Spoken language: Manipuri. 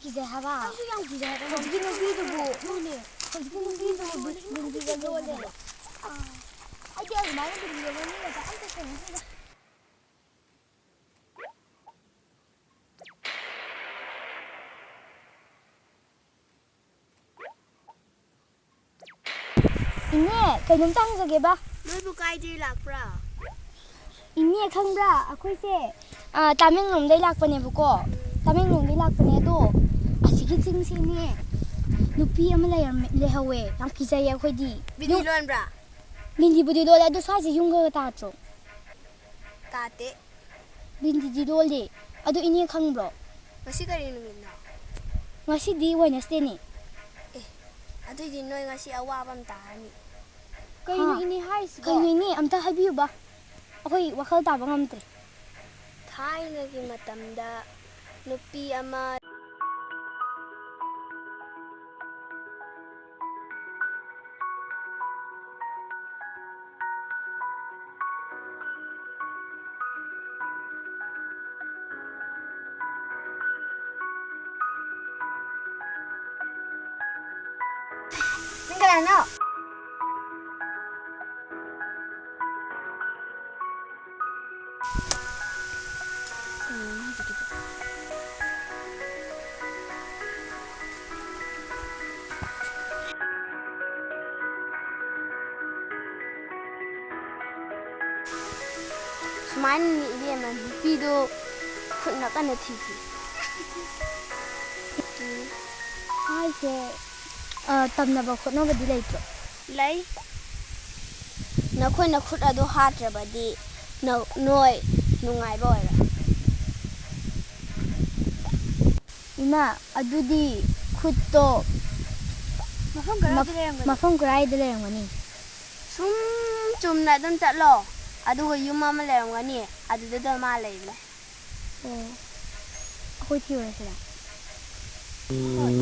ꯀꯤꯖꯩ ꯍꯥꯏꯕ ꯑꯩꯁꯨ ꯌꯥꯝ ꯀꯤꯖꯩ ꯍꯥꯏꯕ ꯍꯧꯖꯤꯛꯀꯤ ꯅꯨꯄꯤꯗꯨꯕꯨ ꯕꯤꯟꯗꯤꯒ ꯂꯣꯜꯂꯦ ꯑꯩꯗꯤ ꯑꯗꯨꯃꯥꯏꯅ ꯕꯤꯟꯗꯤꯒ ꯂꯣꯜꯂꯒ ꯑꯝꯇ ꯊꯦꯡꯅꯗ꯭ꯔꯤꯗ ꯏꯅꯦ ꯀꯩꯅꯣꯝꯇ ꯍꯪꯖꯒꯦꯕ ꯅꯣꯏꯕꯨ ꯀꯥꯏꯗꯒꯤ ꯂꯥꯛꯄ꯭ꯔꯥ ꯏꯅꯦ ꯈꯪꯕ꯭ꯔꯥ ꯑꯩꯈꯣꯏꯁꯦ ꯇꯥꯃꯦꯡꯂꯣꯡꯗꯩ ꯂꯥꯛꯄꯅꯦꯕꯀꯣ ꯇꯥꯃꯦꯡꯂꯣꯡꯗꯩ ꯂꯥꯛꯄꯅꯦ ꯑꯗꯣ ꯑꯁꯤꯒꯤ ꯆꯤꯡꯁꯤꯅꯦ ꯅꯨꯄꯤ ꯑꯃ ꯂꯩꯍꯧꯋꯦ ꯌꯥꯝ ꯀꯤꯖꯩꯌꯦ ꯑꯩꯈꯣꯏꯗꯤ ꯕꯤꯟꯗꯤ ꯂꯣꯟꯕ꯭ꯔꯥ ꯕꯤꯟꯗꯤꯕꯨꯗꯤ ꯂꯣꯜꯂꯦ ꯑꯗꯣ ꯁ꯭ꯋꯥꯏꯁꯦ ꯌꯨꯝꯒ ꯇꯥꯗ꯭ꯔꯣ ꯇꯥꯗꯦ ꯕꯤꯟꯗꯤꯗꯤ ꯂꯣꯜꯂꯤ ꯑꯗꯨ ꯏꯅꯦ ꯈꯪꯕ꯭ꯔꯣ ꯉꯁꯤ ꯀꯔꯤ ꯅꯨꯃꯤꯠꯅꯣ ꯉꯁꯤꯗꯤ ꯋꯦꯗꯅꯁꯗꯦꯅꯤ ꯑꯦ ꯑꯗꯨꯏꯗꯤ ꯅꯣꯏ ꯉꯁꯤ ꯑꯋꯥꯕ ꯑꯃ ꯇꯥꯔꯅꯤ ꯀꯩꯅꯣ ꯏꯅꯦ ꯍꯥꯏꯔꯤꯁꯤꯕꯣ ꯀꯩꯅꯣ ꯏꯅꯦ ꯑꯝꯇ ꯍꯥꯏꯕꯤꯌꯨꯕ ꯑꯩꯈꯣꯏ ꯋꯥꯈꯜ ꯇꯥꯕ ꯉꯝꯗ꯭ꯔꯦ ꯊꯥꯏꯅꯒꯤ ꯃꯇꯝꯗ ꯅꯨꯄꯤ ꯑꯃ ꯅꯪ ꯀꯅꯥꯅꯣ ꯁꯨꯃꯥꯏꯅ ꯏꯕꯦꯝꯃ ꯅꯨꯄꯤꯗꯣ ꯈꯨꯠꯅ ꯀꯟꯅ ꯊꯤꯈꯤ ꯍꯥꯏꯁꯦ ꯇꯝꯅꯕ ꯈꯣꯠꯅꯕꯗꯤ ꯂꯩꯇ꯭ꯔꯣ ꯂꯩ ꯅꯈꯣꯏꯅ ꯈꯨꯠ ꯑꯗꯨ ꯍꯥꯠꯇ꯭ꯔꯕꯗꯤ ꯅꯣꯏ ꯅꯨꯡꯉꯥꯏꯕ ꯑꯣꯏꯔꯣꯏ ꯏꯃꯥ ꯑꯗꯨꯗꯤ ꯈꯨꯠꯇꯣ ꯃꯐꯝ ꯀꯗꯥꯏꯗ ꯂꯩꯔꯝꯒꯅꯤ ꯁꯨꯝ ꯆꯨꯝꯅ ꯑꯗꯨꯝ ꯆꯠꯂꯣ ꯑꯗꯨꯒ ꯌꯨꯝ ꯑꯃ ꯂꯩꯔꯝꯒꯅꯤ ꯑꯗꯨꯗ ꯃꯥ ꯂꯩꯕꯅꯦ ꯑꯣ ꯑꯩꯈꯣꯏ ꯊꯤꯔꯨꯔꯁꯤꯔꯥ ꯍꯣꯏ